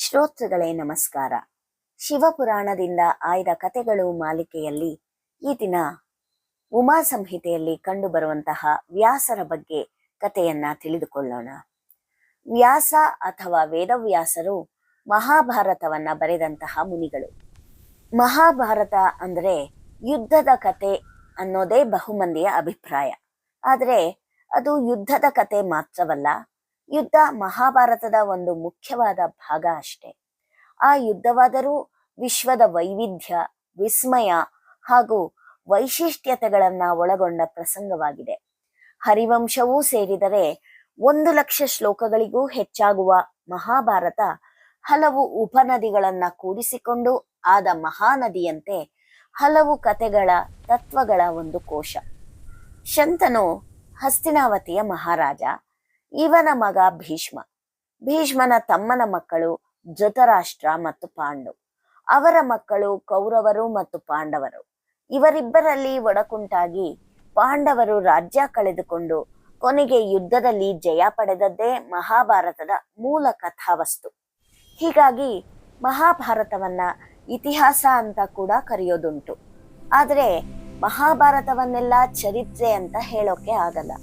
ಶ್ರೋತೃಗಳೇ ನಮಸ್ಕಾರ. ಶಿವಪುರಾಣದಿಂದ ಆಯ್ದ ಕಥೆಗಳು ಮಾಲಿಕೆಯಲ್ಲಿ ಈ ದಿನ ಉಮಾ ಸಂಹಿತೆಯಲ್ಲಿ ಕಂಡುಬರುವಂತಹ ವ್ಯಾಸರ ಬಗ್ಗೆ ಕಥೆಯನ್ನ ತಿಳಿದುಕೊಳ್ಳೋಣ. ವ್ಯಾಸ ಅಥವಾ ವೇದವ್ಯಾಸರು ಮಹಾಭಾರತವನ್ನ ಬರೆದಂತಹ ಮುನಿಗಳು. ಮಹಾಭಾರತ ಅಂದ್ರೆ ಯುದ್ಧದ ಕತೆ ಅನ್ನೋದೇ ಬಹುಮಂದಿಯ ಅಭಿಪ್ರಾಯ. ಆದರೆ ಅದು ಯುದ್ಧದ ಕತೆ ಮಾತ್ರವಲ್ಲ, ಯುದ್ಧ ಮಹಾಭಾರತದ ಒಂದು ಮುಖ್ಯವಾದ ಭಾಗ ಅಷ್ಟೆ. ಆ ಯುದ್ಧವಾದರೂ ವಿಶ್ವದ ವೈವಿಧ್ಯ, ವಿಸ್ಮಯ ಹಾಗೂ ವೈಶಿಷ್ಟ್ಯತೆಗಳನ್ನ ಒಳಗೊಂಡ ಪ್ರಸಂಗವಾಗಿದೆ. ಹರಿವಂಶವೂ ಸೇರಿದರೆ 1,00,000 ಶ್ಲೋಕಗಳಿಗೂ ಹೆಚ್ಚಾಗುವ ಮಹಾಭಾರತ ಹಲವು ಉಪನದಿಗಳನ್ನ ಕೂಡಿಸಿಕೊಂಡು ಆದ ಮಹಾನದಿಯಂತೆ ಹಲವು ಕಥೆಗಳ ತತ್ವಗಳ ಒಂದು ಕೋಶ. ಶಂತನು ಹಸ್ತಿನಾವತಿಯ ಮಹಾರಾಜ. ಇವನ ಮಗ ಭೀಷ್ಮ. ಭೀಷ್ಮನ ತಮ್ಮನ ಮಕ್ಕಳು ಧೃತರಾಷ್ಟ್ರ ಮತ್ತು ಪಾಂಡು. ಅವರ ಮಕ್ಕಳು ಕೌರವರು ಮತ್ತು ಪಾಂಡವರು. ಇವರಿಬ್ಬರಲ್ಲಿ ಒಡಕುಂಟಾಗಿ ಪಾಂಡವರು ರಾಜ್ಯ ಕಳೆದುಕೊಂಡು ಕೊನೆಗೆ ಯುದ್ಧದಲ್ಲಿ ಜಯ ಪಡೆದದ್ದೇ ಮಹಾಭಾರತದ ಮೂಲ ಕಥಾವಸ್ತು. ಹೀಗಾಗಿ ಮಹಾಭಾರತವನ್ನ ಇತಿಹಾಸ ಅಂತ ಕೂಡ ಕರೆಯೋದುಂಟು. ಆದರೆ ಮಹಾಭಾರತವನ್ನೆಲ್ಲ ಚರಿತ್ರೆ ಅಂತ ಹೇಳೋಕೆ ಆಗಲ್ಲ.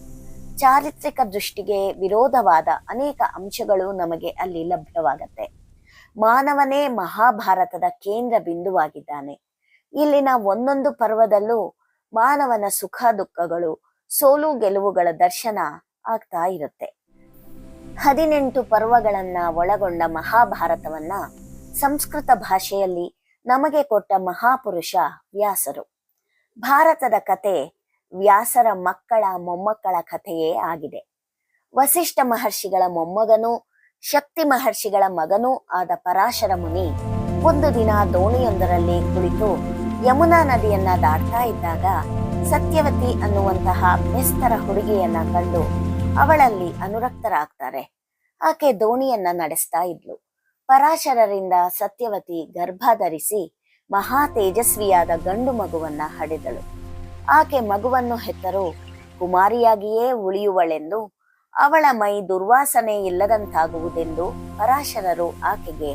ಚಾರಿತ್ರಿಕ ದೃಷ್ಟಿಗೆ ವಿರೋಧವಾದ ಅನೇಕ ಅಂಶಗಳು ನಮಗೆ ಅಲ್ಲಿ ಲಭ್ಯವಾಗತ್ತೆ. ಮಾನವನೇ ಮಹಾಭಾರತದ ಕೇಂದ್ರ ಬಿಂದುವಾಗಿದ್ದಾನೆ. ಇಲ್ಲಿನ ಒಂದೊಂದು ಪರ್ವದಲ್ಲೂ ಮಾನವನ ಸುಖ ದುಃಖಗಳು, ಸೋಲು ಗೆಲುವುಗಳ ದರ್ಶನ ಆಗ್ತಾ ಇರುತ್ತೆ. 18 ಪರ್ವಗಳನ್ನ ಒಳಗೊಂಡ ಮಹಾಭಾರತವನ್ನ ಸಂಸ್ಕೃತ ಭಾಷೆಯಲ್ಲಿ ನಮಗೆ ಕೊಟ್ಟ ಮಹಾಪುರುಷ ವ್ಯಾಸರು. ಭಾರತದ ಕತೆ ವ್ಯಾಸರ ಮಕ್ಕಳ ಮೊಮ್ಮಕ್ಕಳ ಕಥೆಯೇ ಆಗಿದೆ. ವಸಿಷ್ಠ ಮಹರ್ಷಿಗಳ ಮೊಮ್ಮಗನೂ ಶಕ್ತಿ ಮಹರ್ಷಿಗಳ ಮಗನೂ ಆದ ಪರಾಶರ ಮುನಿ ಒಂದು ದಿನ ದೋಣಿಯೊಂದರಲ್ಲಿ ಕುಳಿತು ಯಮುನಾ ನದಿಯನ್ನ ದಾಟ್ತಾ ಇದ್ದಾಗ ಸತ್ಯವತಿ ಅನ್ನುವಂತಹ ಬೆಸ್ತರ ಹುಡುಗಿಯನ್ನ ಕಂಡು ಅವಳಲ್ಲಿ ಅನುರಕ್ತರಾಗ್ತಾರೆ. ಆಕೆ ದೋಣಿಯನ್ನ ನಡೆಸ್ತಾ ಇದ್ಲು. ಪರಾಶರರಿಂದ ಸತ್ಯವತಿ ಗರ್ಭ ಧರಿಸಿ ಮಹಾ ತೇಜಸ್ವಿಯಾದ ಗಂಡು ಮಗುವನ್ನ ಹಡೆದಳು. ಆಕೆ ಮಗುವನ್ನು ಹೆತ್ತರೂ ಕುಮಾರಿಯಾಗಿಯೇ ಉಳಿಯುವಳೆಂದು, ಅವಳ ಮೈ ದುರ್ವಾಸನೆ ಇಲ್ಲದಂತಾಗುವುದೆಂದು ಪರಾಶರರು ಆಕೆಗೆ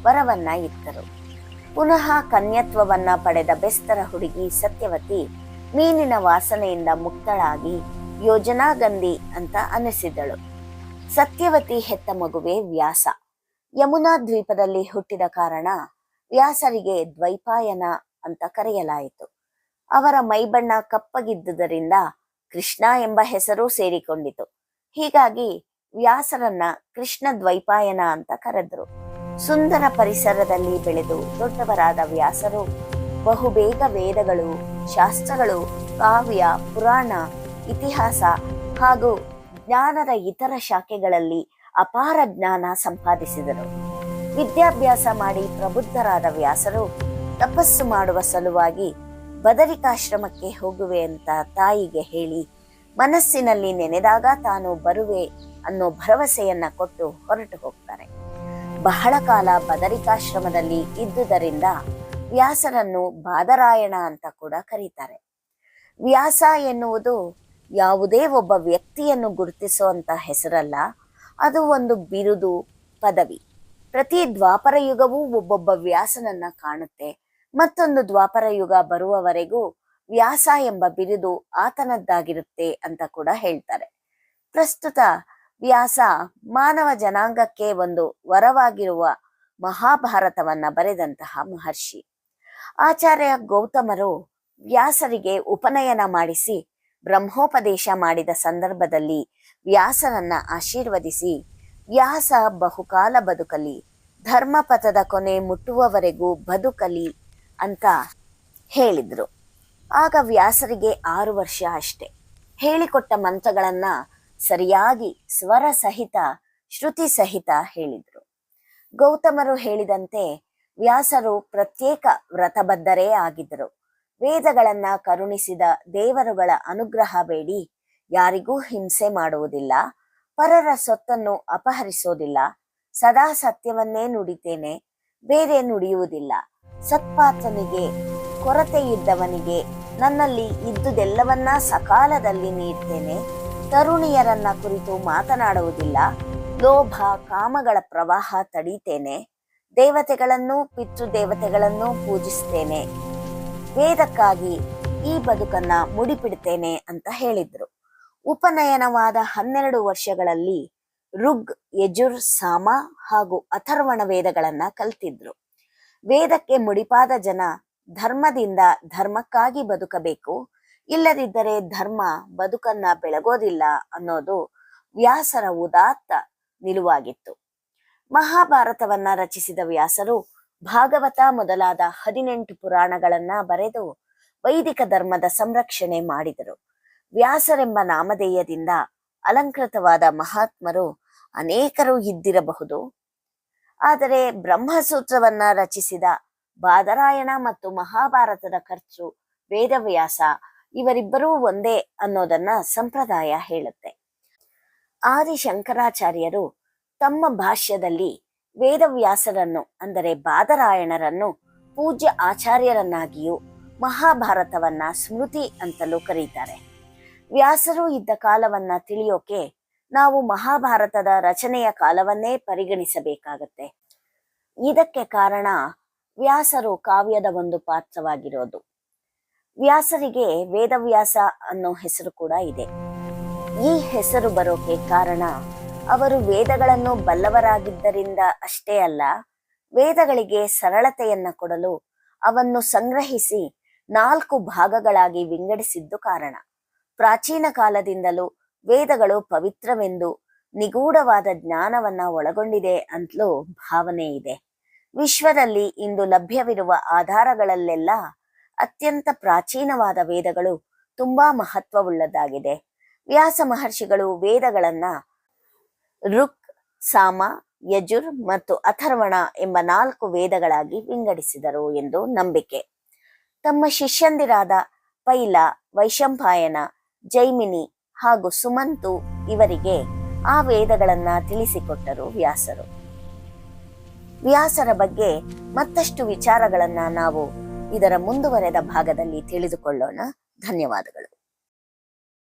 ವರವನ್ನ ಇತ್ತರು. ಪುನಃ ಕನ್ಯತ್ವವನ್ನ ಪಡೆದ ಬೆಸ್ತರ ಹುಡುಗಿ ಸತ್ಯವತಿ ಮೀನಿನ ವಾಸನೆಯಿಂದ ಮುಕ್ತಳಾಗಿ ಯೋಜನಾಗಂಧಿ ಅಂತ ಅನಿಸಿದಳು. ಸತ್ಯವತಿ ಹೆತ್ತ ಮಗುವೆ ವ್ಯಾಸ. ಯಮುನಾ ದ್ವೀಪದಲ್ಲಿ ಹುಟ್ಟಿದ ಕಾರಣ ವ್ಯಾಸರಿಗೆ ದ್ವೈಪಾಯನ ಅಂತ ಕರೆಯಲಾಯಿತು. ಅವರ ಮೈಬಣ್ಣ ಕಪ್ಪಗಿದ್ದುದರಿಂದ ಕೃಷ್ಣ ಎಂಬ ಹೆಸರು ಸೇರಿಕೊಂಡಿತು. ಹೀಗಾಗಿ ವ್ಯಾಸರನ್ನ ಕೃಷ್ಣ ದ್ವೈಪಾಯನ ಅಂತ ಕರೆದರು. ಸುಂದರ ಪರಿಸರದಲ್ಲಿ ಬೆಳೆದು ದೊಡ್ಡವರಾದ ವ್ಯಾಸರು ಬಹುಬೇಗ ವೇದಗಳು, ಶಾಸ್ತ್ರಗಳು, ಕಾವ್ಯ, ಪುರಾಣ, ಇತಿಹಾಸ ಹಾಗೂ ಜ್ಞಾನದ ಇತರ ಶಾಖೆಗಳಲ್ಲಿ ಅಪಾರ ಜ್ಞಾನ ಸಂಪಾದಿಸಿದರು. ವಿದ್ಯಾಭ್ಯಾಸ ಮಾಡಿ ಪ್ರಬುದ್ಧರಾದ ವ್ಯಾಸರು ತಪಸ್ಸು ಮಾಡುವ ಸಲುವಾಗಿ ಬದರಿಕಾಶ್ರಮಕ್ಕೆ ಹೋಗುವೆ ಅಂತ ತಾಯಿಗೆ ಹೇಳಿ ಮನಸ್ಸಿನಲ್ಲಿ ನೆನೆದಾಗ ತಾನು ಬರುವೆ ಅನ್ನೋ ಭರವಸೆಯನ್ನ ಕೊಟ್ಟು ಹೊರಟು ಹೋಗ್ತಾರೆ. ಬಹಳ ಕಾಲ ಬದರಿಕಾಶ್ರಮದಲ್ಲಿ ಇದ್ದುದರಿಂದ ವ್ಯಾಸರನ್ನು ಬಾದರಾಯಣ ಅಂತ ಕೂಡ ಕರೀತಾರೆ. ವ್ಯಾಸ ಎನ್ನುವುದು ಯಾವುದೇ ಒಬ್ಬ ವ್ಯಕ್ತಿಯನ್ನು ಗುರುತಿಸುವಂತ ಹೆಸರಲ್ಲ, ಅದು ಒಂದು ಬಿರುದು, ಪದವಿ. ಪ್ರತಿ ದ್ವಾಪರ ಯುಗವೂ ಒಬ್ಬೊಬ್ಬ ವ್ಯಾಸನನ್ನ ಕಾಣುತ್ತೆ. ಮತ್ತೊಂದು ದ್ವಾಪರ ಯುಗ ಬರುವವರೆಗೂ ವ್ಯಾಸ ಎಂಬ ಬಿರುದು ಆತನದ್ದಾಗಿರುತ್ತೆ ಅಂತ ಕೂಡ ಹೇಳ್ತಾರೆ. ಪ್ರಸ್ತುತ ವ್ಯಾಸ ಮಾನವ ಜನಾಂಗಕ್ಕೆ ಒಂದು ವರವಾಗಿರುವ ಮಹಾಭಾರತವನ್ನ ಬರೆದಂತಹ ಮಹರ್ಷಿ. ಆಚಾರ್ಯ ಗೌತಮರು ವ್ಯಾಸರಿಗೆ ಉಪನಯನ ಮಾಡಿಸಿ ಬ್ರಹ್ಮೋಪದೇಶ ಮಾಡಿದ ಸಂದರ್ಭದಲ್ಲಿ ವ್ಯಾಸರನ್ನ ಆಶೀರ್ವದಿಸಿ, ವ್ಯಾಸ ಬಹುಕಾಲ ಬದುಕಲಿ, ಧರ್ಮಪಥದ ಕೊನೆ ಮುಟ್ಟುವವರೆಗೂ ಬದುಕಲಿ ಅಂತ ಹೇಳಿದ್ರು. ಆಗ ವ್ಯಾಸರಿಗೆ 6 ವರ್ಷ ಅಷ್ಟೆ. ಹೇಳಿಕೊಟ್ಟ ಮಂತ್ರಗಳನ್ನ ಸರಿಯಾಗಿ ಸ್ವರ ಸಹಿತ, ಶ್ರುತಿ ಸಹಿತ ಹೇಳಿದ್ರು. ಗೌತಮರು ಹೇಳಿದಂತೆ ವ್ಯಾಸರು ಪ್ರತ್ಯೇಕ ವ್ರತಬದ್ಧರೇ ಆಗಿದ್ದರು. ವೇದಗಳನ್ನ ಕರುಣಿಸಿದ ದೇವರುಗಳ ಅನುಗ್ರಹ ಬೇಡಿ ಯಾರಿಗೂ ಹಿಂಸೆ ಮಾಡುವುದಿಲ್ಲ, ಪರರ ಸೊತ್ತನ್ನು ಅಪಹರಿಸೋದಿಲ್ಲ, ಸದಾ ಸತ್ಯವನ್ನೇ ನುಡಿತೇನೆ, ಬೇರೆ ನುಡಿಯುವುದಿಲ್ಲ, ಸತ್ಪಾತ್ರನಿಗೆ ಕೊರತೆ ಇದ್ದವನಿಗೆ ನನ್ನಲ್ಲಿ ಇದ್ದುದೆಲ್ಲವನ್ನ ಸಕಾಲದಲ್ಲಿ ನೀಡ್ತೇನೆ, ತರುಣಿಯರನ್ನ ಕುರಿತು ಮಾತನಾಡುವುದಿಲ್ಲ, ಲೋಭ ಕಾಮಗಳ ಪ್ರವಾಹ ತಡೀತೇನೆ, ದೇವತೆಗಳನ್ನು ಪಿತೃದೇವತೆಗಳನ್ನು ಪೂಜಿಸ್ತೇನೆ, ವೇದಕ್ಕಾಗಿ ಈ ಬದುಕನ್ನ ಮುಡಿಪಿಡ್ತೇನೆ ಅಂತ ಹೇಳಿದ್ರು. ಉಪನಯನವಾದ 12 ವರ್ಷಗಳಲ್ಲಿ ಋಗ್, ಯಜುರ್, ಸಾಮ ಹಾಗೂ ಅಥರ್ವಣ ವೇದಗಳನ್ನ ಕಲ್ತಿದ್ರು. ವೇದಕ್ಕೆ ಮುಡಿಪಾದ ಜನ ಧರ್ಮದಿಂದ ಧರ್ಮಕ್ಕಾಗಿ ಬದುಕಬೇಕು, ಇಲ್ಲದಿದ್ದರೆ ಧರ್ಮ ಬದುಕನ್ನ ಬೆಳಗೋದಿಲ್ಲ ಅನ್ನೋದು ವ್ಯಾಸರ ಉದಾತ್ತ ನಿಲುವಾಗಿತ್ತು. ಮಹಾಭಾರತವನ್ನ ರಚಿಸಿದ ವ್ಯಾಸರು ಭಾಗವತ ಮೊದಲಾದ 18 ಪುರಾಣಗಳನ್ನ ಬರೆದು ವೈದಿಕ ಧರ್ಮದ ಸಂರಕ್ಷಣೆ ಮಾಡಿದರು. ವ್ಯಾಸರೆಂಬ ನಾಮಧೇಯದಿಂದ ಅಲಂಕೃತವಾದ ಮಹಾತ್ಮರು ಅನೇಕರು ಇದ್ದಿರಬಹುದು. ಆದರೆ ಬ್ರಹ್ಮಸೂತ್ರವನ್ನ ರಚಿಸಿದ ಬಾದರಾಯಣ ಮತ್ತು ಮಹಾಭಾರತದ ಕರ್ತೃ ವೇದವ್ಯಾಸ ಇವರಿಬ್ಬರೂ ಒಂದೇ ಅನ್ನೋದನ್ನ ಸಂಪ್ರದಾಯ ಹೇಳುತ್ತೆ. ಆದಿಶಂಕರಾಚಾರ್ಯರು ತಮ್ಮ ಭಾಷ್ಯದಲ್ಲಿ ವೇದವ್ಯಾಸರನ್ನು ಅಂದರೆ ಬಾದರಾಯಣರನ್ನು ಪೂಜ್ಯ ಆಚಾರ್ಯರನ್ನಾಗಿಯೂ ಮಹಾಭಾರತವನ್ನ ಸ್ಮೃತಿ ಅಂತಲೂ ಕರೀತಾರೆ. ವ್ಯಾಸರು ಇದ್ದ ಕಾಲವನ್ನ ತಿಳಿಯೋಕೆ ನಾವು ಮಹಾಭಾರತದ ರಚನೆಯ ಕಾಲವನ್ನೇ ಪರಿಗಣಿಸಬೇಕಾಗತ್ತೆ. ಇದಕ್ಕೆ ಕಾರಣ ವ್ಯಾಸರು ಕಾವ್ಯದ ಒಂದು ಪಾತ್ರವಾಗಿರೋದು. ವ್ಯಾಸರಿಗೆ ವೇದವ್ಯಾಸ ಅನ್ನೋ ಹೆಸರು ಕೂಡ ಇದೆ. ಈ ಹೆಸರು ಬರೋಕೆ ಕಾರಣ ಅವರು ವೇದಗಳನ್ನು ಬಲ್ಲವರಾಗಿದ್ದರಿಂದ ಅಷ್ಟೇ ಅಲ್ಲ, ವೇದಗಳಿಗೆ ಸರಳತೆಯನ್ನ ಕೊಡಲು ಅವನ್ನು ಸಂಗ್ರಹಿಸಿ 4 ಭಾಗಗಳಾಗಿ ವಿಂಗಡಿಸಿದ್ದು ಕಾರಣ. ಪ್ರಾಚೀನ ಕಾಲದಿಂದಲೂ ವೇದಗಳು ಪವಿತ್ರವೆಂದು ನಿಗೂಢವಾದ ಜ್ಞಾನವನ್ನ ಒಳಗೊಂಡಿದೆ ಅಂತಲೂ ಭಾವನೆ ಇದೆ. ವಿಶ್ವದಲ್ಲಿ ಇಂದು ಲಭ್ಯವಿರುವ ಆಧಾರಗಳಲ್ಲೆಲ್ಲ ಅತ್ಯಂತ ಪ್ರಾಚೀನವಾದ ವೇದಗಳು ತುಂಬಾ ಮಹತ್ವವುಳ್ಳದಾಗಿದೆ. ವ್ಯಾಸ ಮಹರ್ಷಿಗಳು ವೇದಗಳನ್ನ ಋಕ್, ಸಾಮ, ಯಜುರ್ ಮತ್ತು ಅಥರ್ವಣ ಎಂಬ 4 ವೇದಗಳಾಗಿ ವಿಂಗಡಿಸಿದರು ಎಂದು ನಂಬಿಕೆ. ತಮ್ಮ ಶಿಷ್ಯಂದಿರಾದ ಪೈಲ, ವೈಶಂಪಾಯನ, ಜೈಮಿನಿ ಹಾಗೂ ಸುಮಂತು ಇವರಿಗೆ ಆ ವೇದಗಳನ್ನ ತಿಳಿಸಿಕೊಟ್ಟರು ವ್ಯಾಸರು. ವ್ಯಾಸರ ಬಗ್ಗೆ ಮತ್ತಷ್ಟು ವಿಚಾರಗಳನ್ನ ನಾವು ಇದರ ಮುಂದುವರೆದ ಭಾಗದಲ್ಲಿ ತಿಳಿದುಕೊಳ್ಳೋಣ. ಧನ್ಯವಾದಗಳು.